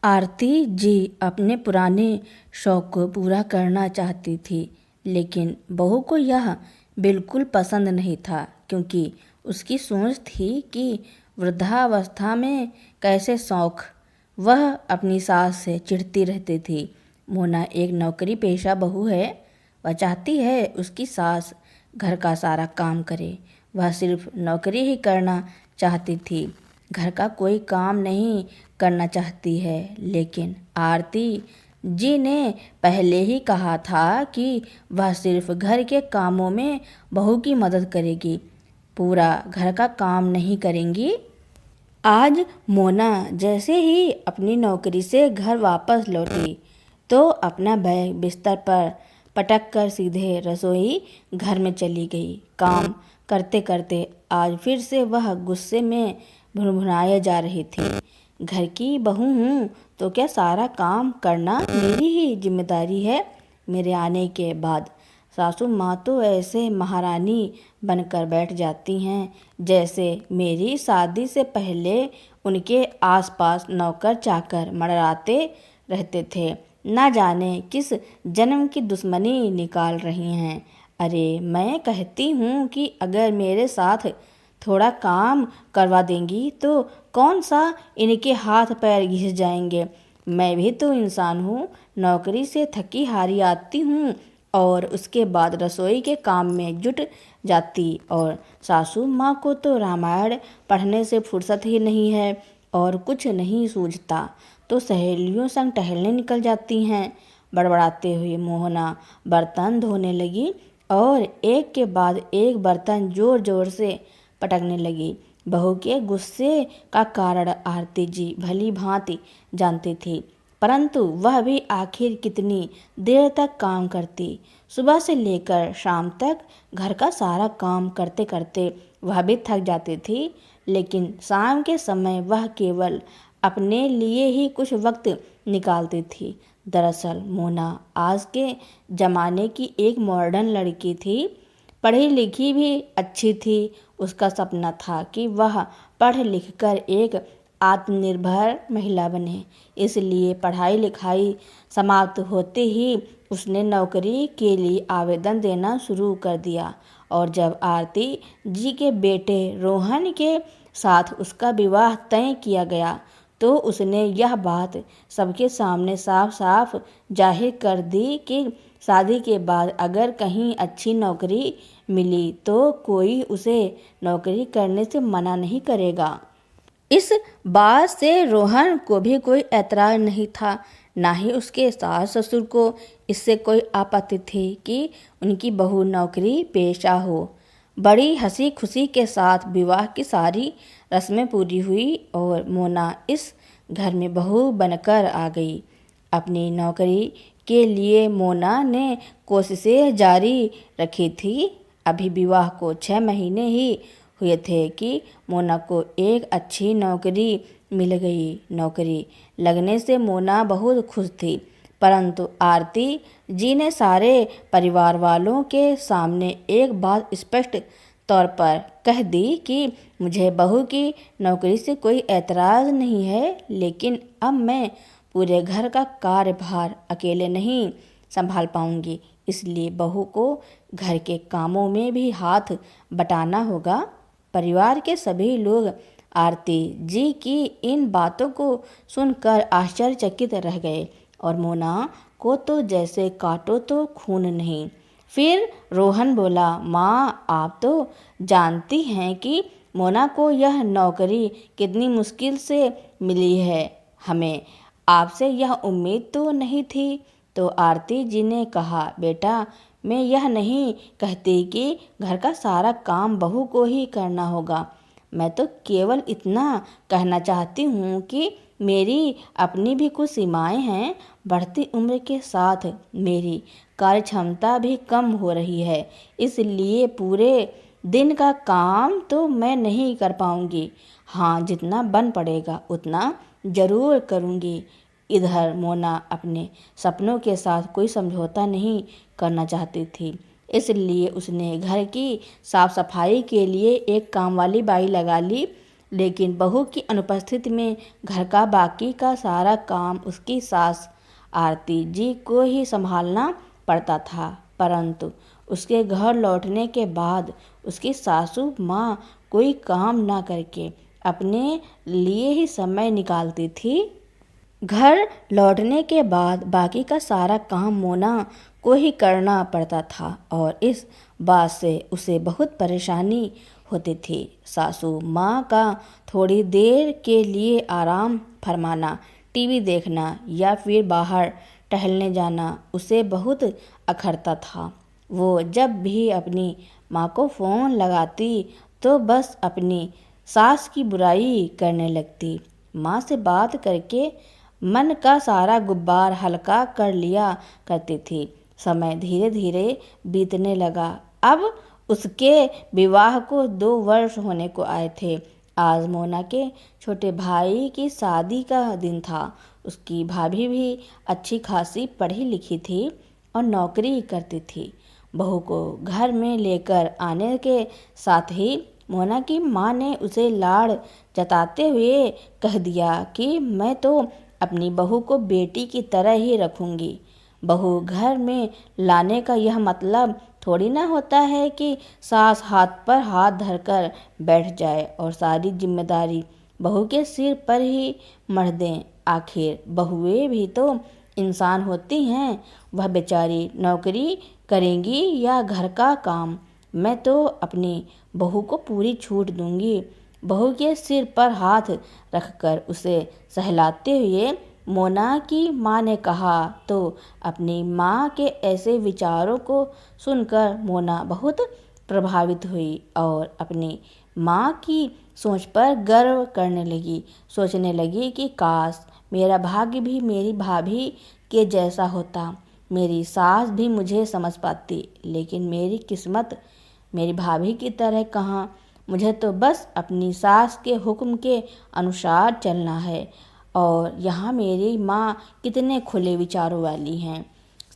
आरती जी अपने पुराने शौक को पूरा करना चाहती थी, लेकिन बहू को यह बिल्कुल पसंद नहीं था, क्योंकि उसकी सोच थी कि वृद्धावस्था में कैसे शौक। वह अपनी सास से चिढ़ती रहती थी। मोना एक नौकरी पेशा बहू है। वह चाहती है उसकी सास घर का सारा काम करे। वह सिर्फ नौकरी ही करना चाहती थी, घर का कोई काम नहीं करना चाहती है। लेकिन आरती जी ने पहले ही कहा था कि वह सिर्फ घर के कामों में बहू की मदद करेगी, पूरा घर का काम नहीं करेंगी। आज मोना जैसे ही अपनी नौकरी से घर वापस लौटी तो अपना बैग बिस्तर पर पटक कर सीधे रसोई घर में चली गई। काम करते करते आज फिर से वह गुस्से में भुनभुनाए जा रही थी। घर की बहू हूँ तो क्या सारा काम करना मेरी ही जिम्मेदारी है? मेरे आने के बाद सासू माँ तो ऐसे महारानी बनकर बैठ जाती हैं जैसे मेरी शादी से पहले उनके आसपास नौकर चाकर मंडराते रहते थे। ना जाने किस जन्म की दुश्मनी निकाल रही हैं। अरे मैं कहती हूँ कि अगर मेरे साथ थोड़ा काम करवा देंगी तो कौन सा इनके हाथ पैर घिस जाएंगे। मैं भी तो इंसान हूँ। नौकरी से थकी हारी आती हूँ और उसके बाद रसोई के काम में जुट जाती, और सासू माँ को तो रामायण पढ़ने से फुर्सत ही नहीं है और कुछ नहीं सूझता तो सहेलियों संग टहलने निकल जाती हैं। बड़बड़ाते हुए मोहना बर्तन धोने लगी और एक के बाद एक बर्तन जोर जोर से पटकने लगी। बहू के गुस्से का कारण आरती जी भली भांति जानती थी, परंतु वह भी आखिर कितनी देर तक काम करती। सुबह से लेकर शाम तक घर का सारा काम करते करते वह भी थक जाती थी, लेकिन शाम के समय वह केवल अपने लिए ही कुछ वक्त निकालती थी। दरअसल मोना आज के ज़माने की एक मॉडर्न लड़की थी, पढ़ी लिखी भी अच्छी थी। उसका सपना था कि वह पढ़ लिख कर एक आत्मनिर्भर महिला बने। इसलिए पढ़ाई लिखाई समाप्त होते ही उसने नौकरी के लिए आवेदन देना शुरू कर दिया, और जब आरती जी के बेटे रोहन के साथ उसका विवाह तय किया गया तो उसने यह बात सबके सामने साफ साफ जाहिर कर दी कि शादी के बाद अगर कहीं अच्छी नौकरी मिली तो कोई उसे नौकरी करने से मना नहीं करेगा। इस बात से रोहन को भी कोई ऐतराज नहीं था, ना ही उसके सास ससुर को इससे कोई आपत्ति थी कि उनकी बहू नौकरी पेशा हो। बड़ी हंसी खुशी के साथ विवाह की सारी रस्में पूरी हुई और मोना इस घर में बहू बनकर आ गई। अपनी नौकरी के लिए मोना ने कोशिशें जारी रखी थी। अभी विवाह को 6 महीने ही हुए थे कि मोना को एक अच्छी नौकरी मिल गई। नौकरी लगने से मोना बहुत खुश थी, परंतु आरती जी ने सारे परिवार वालों के सामने एक बात स्पष्ट तौर पर कह दी कि मुझे बहू की नौकरी से कोई ऐतराज़ नहीं है, लेकिन अब मैं पूरे घर का कार्यभार अकेले नहीं संभाल पाऊंगी, इसलिए बहू को घर के कामों में भी हाथ बटाना होगा। परिवार के सभी लोग आरती जी की इन बातों को सुनकर आश्चर्यचकित रह गए, और मोना को तो जैसे काटो तो खून नहीं। फिर रोहन बोला, माँ आप तो जानती हैं कि मोना को यह नौकरी कितनी मुश्किल से मिली है। हमें आपसे यह उम्मीद तो नहीं थी। तो आरती जी ने कहा, बेटा मैं यह नहीं कहती कि घर का सारा काम बहू को ही करना होगा। मैं तो केवल इतना कहना चाहती हूँ कि मेरी अपनी भी कुछ सीमाएं हैं। बढ़ती उम्र के साथ मेरी कार्य क्षमता भी कम हो रही है, इसलिए पूरे दिन का काम तो मैं नहीं कर पाऊँगी। हाँ, जितना बन पड़ेगा उतना ज़रूर करूँगी। इधर मोना अपने सपनों के साथ कोई समझौता नहीं करना चाहती थी, इसलिए उसने घर की साफ सफाई के लिए एक कामवाली बाई लगा ली। लेकिन बहू की अनुपस्थिति में घर का बाकी का सारा काम उसकी सास आरती जी को ही संभालना पड़ता था। परंतु उसके घर लौटने के बाद उसकी सासू माँ कोई काम ना करके अपने लिए ही समय निकालती थी। घर लौटने के बाद बाकी का सारा काम मोना को ही करना पड़ता था और इस बात से उसे बहुत परेशानी होती थी। सासू माँ का थोड़ी देर के लिए आराम फरमाना, टीवी देखना या फिर बाहर टहलने जाना उसे बहुत अखरता था। वो जब भी अपनी माँ को फ़ोन लगाती तो बस अपनी सास की बुराई करने लगती। माँ से बात करके मन का सारा गुब्बार हल्का कर लिया करती थी। समय धीरे धीरे बीतने लगा। अब उसके विवाह को 2 वर्ष होने को आए थे। आज मोना के छोटे भाई की शादी का दिन था। उसकी भाभी भी अच्छी खासी पढ़ी लिखी थी और नौकरी करती थी। बहू को घर में लेकर आने के साथ ही मोना की माँ ने उसे लाड़ जताते हुए कह दिया कि मैं तो अपनी बहू को बेटी की तरह ही रखूंगी। बहू घर में लाने का यह मतलब थोड़ी ना होता है कि सास हाथ पर हाथ धरकर बैठ जाए और सारी जिम्मेदारी बहू के सिर पर ही मढ़ दें। आखिर बहुएं भी तो इंसान होती हैं। वह बेचारी नौकरी करेंगी या घर का काम। मैं तो अपनी बहू को पूरी छूट दूंगी। बहू के सिर पर हाथ रखकर उसे सहलाते हुए मोना की माँ ने कहा। तो अपनी माँ के ऐसे विचारों को सुनकर मोना बहुत प्रभावित हुई और अपनी माँ की सोच पर गर्व करने लगी। सोचने लगी कि काश मेरा भाग्य भी मेरी भाभी के जैसा होता। मेरी सास भी मुझे समझ पाती, लेकिन मेरी किस्मत मेरी भाभी की तरह कहाँ। मुझे तो बस अपनी सास के हुक्म के अनुसार चलना है। और यहाँ मेरी माँ कितने खुले विचारों वाली हैं।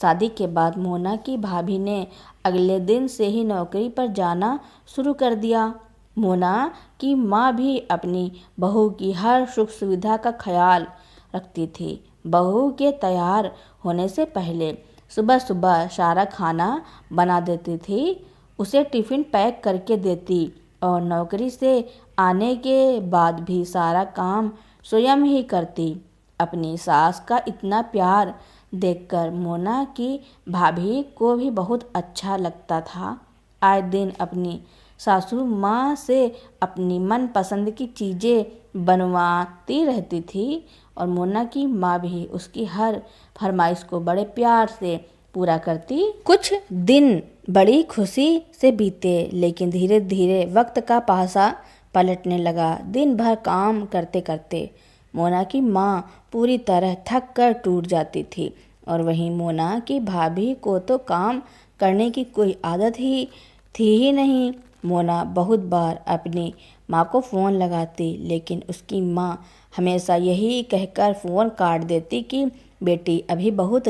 शादी के बाद मोना की भाभी ने अगले दिन से ही नौकरी पर जाना शुरू कर दिया। मोना की माँ भी अपनी बहू की हर सुख सुविधा का ख्याल रखती थी। बहू के तैयार होने से पहले सुबह सुबह सारा खाना बना देती थी, उसे टिफ़िन पैक करके देती और नौकरी से आने के बाद भी सारा काम स्वयं ही करती। अपनी सास का इतना प्यार देखकर मोना की भाभी को भी बहुत अच्छा लगता था। आए दिन अपनी सासू माँ से अपनी मनपसंद की चीज़ें बनवाती रहती थी और मोना की माँ भी उसकी हर फरमाइश को बड़े प्यार से पूरा करती। कुछ दिन बड़ी खुशी से बीते, लेकिन धीरे धीरे वक्त का पासा पलटने लगा। दिन भर काम करते करते मोना की माँ पूरी तरह थक कर टूट जाती थी और वहीं मोना की भाभी को तो काम करने की कोई आदत ही थी ही नहीं। मोना बहुत बार अपनी माँ को फ़ोन लगाती, लेकिन उसकी माँ हमेशा यही कहकर फ़ोन काट देती कि बेटी अभी बहुत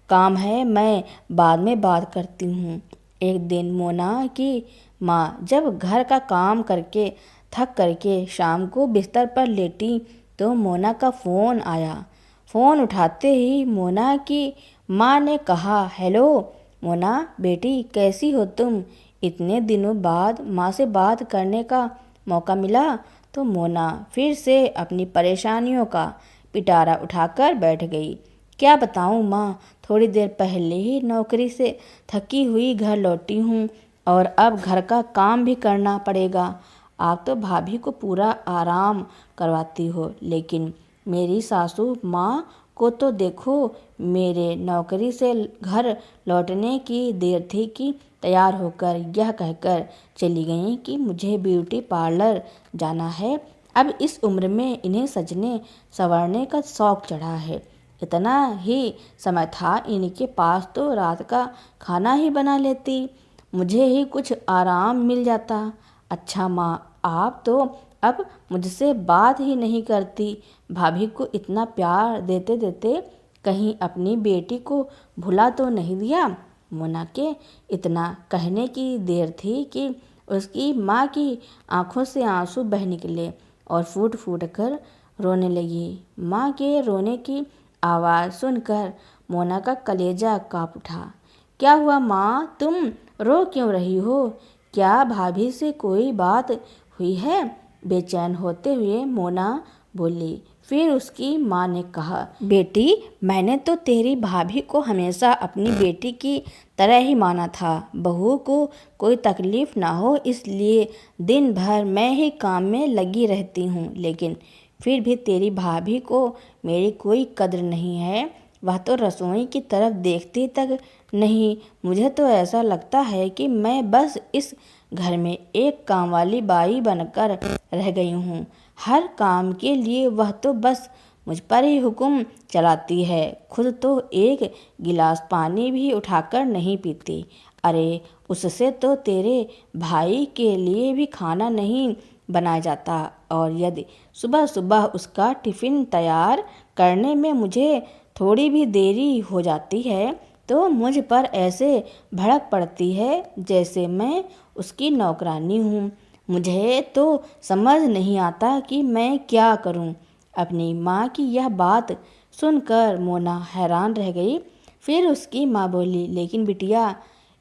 काम है, मैं बाद में बात करती हूँ। एक दिन मोना की माँ जब घर का काम करके थक करके शाम को बिस्तर पर लेटी तो मोना का फ़ोन आया। फ़ोन उठाते ही मोना की माँ ने कहा, हेलो मोना बेटी, कैसी हो तुम? इतने दिनों बाद माँ से बात करने का मौका मिला। तो मोना फिर से अपनी परेशानियों का पिटारा उठाकर बैठ गई। क्या बताऊँ माँ, थोड़ी देर पहले ही नौकरी से थकी हुई घर लौटी हूँ और अब घर का काम भी करना पड़ेगा। आप तो भाभी को पूरा आराम करवाती हो, लेकिन मेरी सासू माँ को तो देखो। मेरे नौकरी से घर लौटने की देर थी कि तैयार होकर यह कहकर चली गईं कि मुझे ब्यूटी पार्लर जाना है। अब इस उम्र में इन्हें सजने संवरने का शौक चढ़ा है। इतना ही समय था इनके पास तो रात का खाना ही बना लेती, मुझे ही कुछ आराम मिल जाता। अच्छा माँ, आप तो अब मुझसे बात ही नहीं करती। भाभी को इतना प्यार देते देते कहीं अपनी बेटी को भुला तो नहीं दिया? मोना के इतना कहने की देर थी कि उसकी माँ की आंखों से आंसू बह निकले। और फूट फूट कर रोने लगी। माँ के रोने की आवाज़ सुनकर मोना का कलेजा काँप उठा। क्या हुआ माँ, तुम रो क्यों रही हो? क्या भाभी से कोई बात हुई है? बेचैन होते हुए मोना बोली। फिर उसकी माँ ने कहा, बेटी, मैंने तो तेरी भाभी को हमेशा अपनी बेटी की तरह ही माना था। बहू को कोई तकलीफ ना हो इसलिए दिन भर मैं ही काम में लगी रहती हूँ, लेकिन फिर भी तेरी भाभी को मेरी कोई कद्र नहीं है। वह तो रसोई की तरफ देखती तक नहीं। मुझे तो ऐसा लगता है कि मैं बस इस घर में एक काम वाली बाई बनकर रह गई हूँ। हर काम के लिए वह तो बस मुझ पर ही हुक्म चलाती है, खुद तो एक गिलास पानी भी उठाकर नहीं पीती। अरे, उससे तो तेरे भाई के लिए भी खाना नहीं बनाया जाता, और यदि सुबह सुबह उसका टिफ़िन तैयार करने में मुझे थोड़ी भी देरी हो जाती है तो मुझ पर ऐसे भड़क पड़ती है जैसे मैं उसकी नौकरानी हूँ। मुझे तो समझ नहीं आता कि मैं क्या करूँ। अपनी माँ की यह बात सुनकर मोना हैरान रह गई। फिर उसकी माँ बोली, लेकिन बिटिया,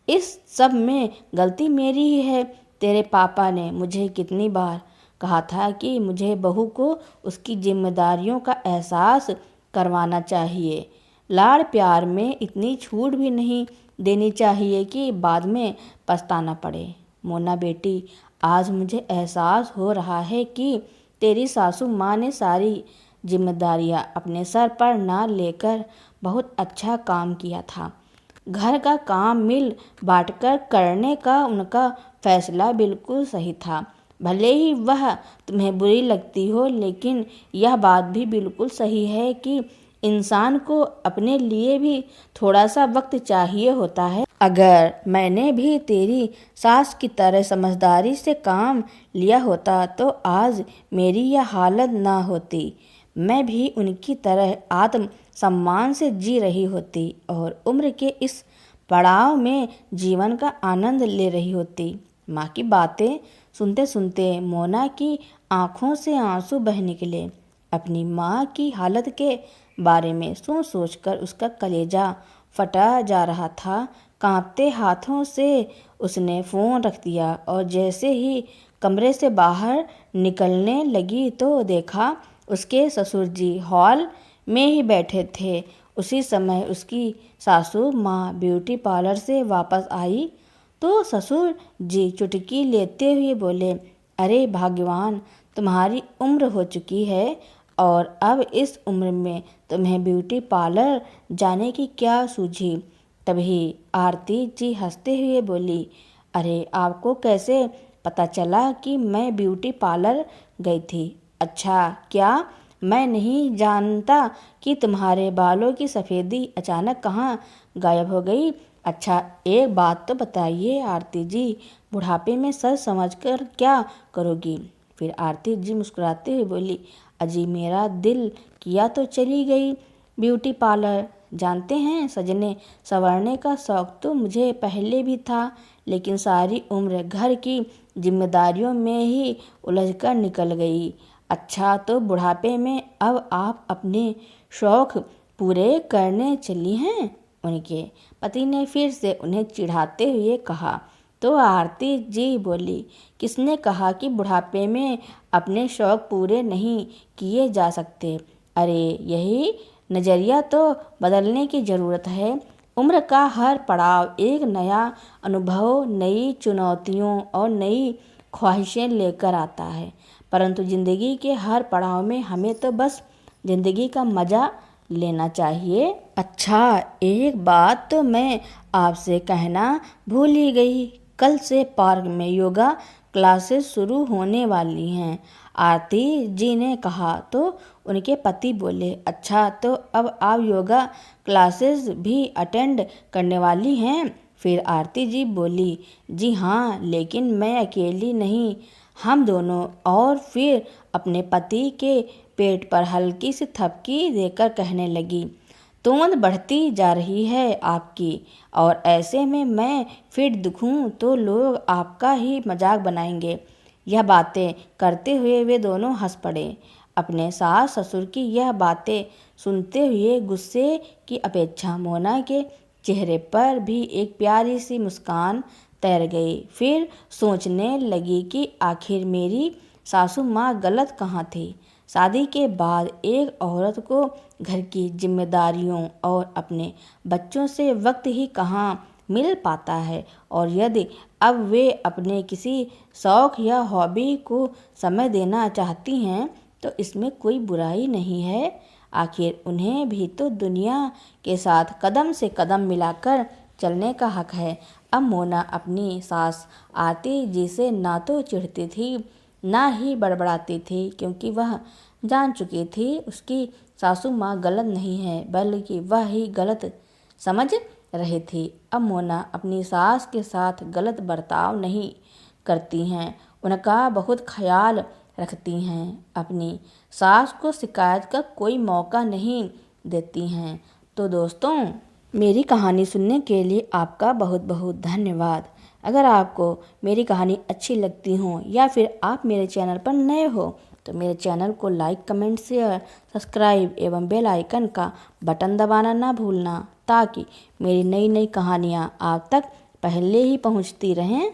इस सब में गलती मेरी ही है। तेरे पापा ने मुझे कितनी बार कहा था कि मुझे बहू को उसकी जिम्मेदारियों का एहसास करवाना चाहिए। लाड़ प्यार में इतनी छूट भी नहीं देनी चाहिए कि बाद में पछताना पड़े। मोना बेटी, आज मुझे एहसास हो रहा है कि तेरी सासू माँ ने सारी जिम्मेदारियाँ अपने सर पर ना लेकर बहुत अच्छा काम किया था। घर का काम मिल बांटकर करने का उनका फैसला बिल्कुल सही था। भले ही वह तुम्हें बुरी लगती हो, लेकिन यह बात भी बिल्कुल सही है कि इंसान को अपने लिए भी थोड़ा सा वक्त चाहिए होता है। अगर मैंने भी तेरी सास की तरह समझदारी से काम लिया होता तो आज मेरी यह हालत ना होती। मैं भी उनकी तरह आत्म सम्मान से जी रही होती और उम्र के इस पड़ाव में जीवन का आनंद ले रही होती। माँ की बातें सुनते सुनते मोना की आंखों से आंसू बह निकले। अपनी माँ की हालत के बारे में सोच सोचकर उसका कलेजा फटा जा रहा था। कांपते हाथों से उसने फ़ोन रख दिया और जैसे ही कमरे से बाहर निकलने लगी तो देखा उसके ससुर जी हॉल में ही बैठे थे। उसी समय उसकी सासू माँ ब्यूटी पार्लर से वापस आई तो ससुर जी चुटकी लेते हुए बोले, अरे भाग्यवान, तुम्हारी उम्र हो चुकी है और अब इस उम्र में तुम्हें ब्यूटी पार्लर जाने की क्या सूझी। तभी आरती जी हंसते हुए बोली, अरे आपको कैसे पता चला कि मैं ब्यूटी पार्लर गई थी? अच्छा, क्या मैं नहीं जानता कि तुम्हारे बालों की सफ़ेदी अचानक कहाँ गायब हो गई? अच्छा, एक बात तो बताइए आरती जी, बुढ़ापे में सच समझकर क्या करोगी? फिर आरती जी मुस्कुराते हुए बोली, अजी मेरा दिल किया तो चली गई ब्यूटी पार्लर। जानते हैं सजने, संवरने का शौक़ तो मुझे पहले भी था, लेकिन सारी उम्र घर की जिम्मेदारियों में ही उलझकर निकल गई। अच्छा, तो बुढ़ापे में अब आप अपने शौक़ पूरे करने चली हैं? उनके पति ने फिर से उन्हें चिढ़ाते हुए कहा। तो आरती जी बोली, किसने कहा कि बुढ़ापे में अपने शौक़ पूरे नहीं किए जा सकते? अरे, यही नज़रिया तो बदलने की ज़रूरत है। उम्र का हर पड़ाव एक नया अनुभव, नई चुनौतियों और नई ख्वाहिशें लेकर आता है, परंतु ज़िंदगी के हर पड़ाव में हमें तो बस ज़िंदगी का मज़ा लेना चाहिए। अच्छा, एक बात तो मैं आपसे कहना भूल ही गई, कल से पार्क में योगा क्लासेस शुरू होने वाली हैं। आरती जी ने कहा तो उनके पति बोले, अच्छा, तो अब आप योगा क्लासेस भी अटेंड करने वाली हैं? फिर आरती जी बोली, जी हाँ, लेकिन मैं अकेली नहीं, हम दोनों। और फिर अपने पति के पेट पर हल्की सी थपकी देकर कहने लगी, तोंद बढ़ती जा रही है आपकी, और ऐसे में मैं फिट दिखूं तो लोग आपका ही मजाक बनाएंगे। यह बातें करते हुए वे दोनों हंस पड़े। अपने सास ससुर की यह बातें सुनते हुए गुस्से की अपेक्षा मोना के चेहरे पर भी एक प्यारी सी मुस्कान तैर गई। फिर सोचने लगी कि आखिर मेरी सासू माँ गलत कहाँ थी। शादी के बाद एक औरत को घर की जिम्मेदारियों और अपने बच्चों से वक्त ही कहाँ मिल पाता है, और यदि अब वे अपने किसी शौक या हॉबी को समय देना चाहती हैं तो इसमें कोई बुराई नहीं है। आखिर उन्हें भी तो दुनिया के साथ कदम से कदम मिलाकर चलने का हक है। अब मोना अपनी सास आरती जी से ना तो चिढ़ती थी ना ही बड़बड़ाती थी, क्योंकि वह जान चुकी थी उसकी सासू माँ गलत नहीं है बल्कि वह ही गलत समझ रही थी। अब मोना अपनी सास के साथ गलत बर्ताव नहीं करती हैं, उनका बहुत ख्याल रखती हैं, अपनी सास को शिकायत का कोई मौका नहीं देती हैं। तो दोस्तों, मेरी कहानी सुनने के लिए आपका बहुत बहुत धन्यवाद। अगर आपको मेरी कहानी अच्छी लगती हो या फिर आप मेरे चैनल पर नए हो तो मेरे चैनल को लाइक, कमेंट, शेयर, सब्सक्राइब एवं बेल आइकन का बटन दबाना ना भूलना, ताकि मेरी नई नई कहानियाँ आप तक पहले ही पहुँचती रहें।